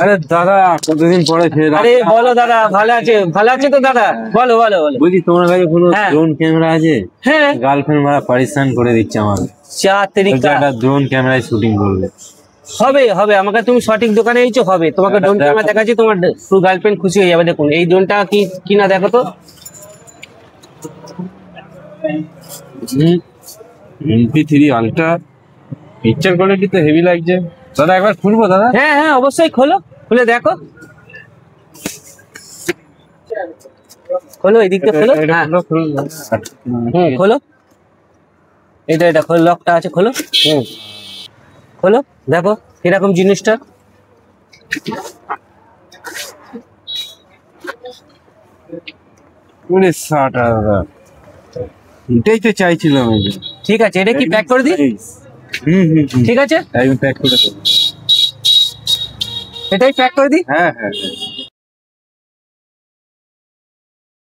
আরে দাদা কতদিন পরে আরে বলো দাদা, ভালো আছে তো দাদা? বলো বলো বলো। বলছি তোমার কাছে কোনো ড্রোন ক্যামেরা আছে? হ্যাঁ, গার্লফ্রেন্ড মারা পারিশান করে দিচ্ছে আমাকে। একটা ড্রোন ক্যামেরায় শুটিং করবে। হবে আমাকে তুমি সঠিক দোকানে এসেছো, হবে তোমাকে ড্রোন ক্যামেরা দেখাচ্ছি, তোমার গার্লফ্রেন্ড খুশি হয়ে যাবে। দেখুন এই ড্রোনটা কি না দেখো তো। MP3 আলট্রা, পিকচার কোয়ালিটি তো হেভি লাগছে দাদা। একবার খুলবো দাদা? হ্যাঁ হ্যাঁ অবশ্যই খোলো, খুলে দেখো। খোলো এই দিকটা খোলো। হ্যাঁ খোলো, এটা খোলো, লকটা আছে, খোলো। খোলো দেখো কিরকম জিনিসটা। দাদা এটাই তো চাইছিলাম। ঠিক আছে, এটা কি প্যাক করে দিই? ঠিক আছে, আমি প্যাক করে দেবো। এটাই প্যাক করে দিই। হ্যাঁ হ্যাঁ হ্যাঁ।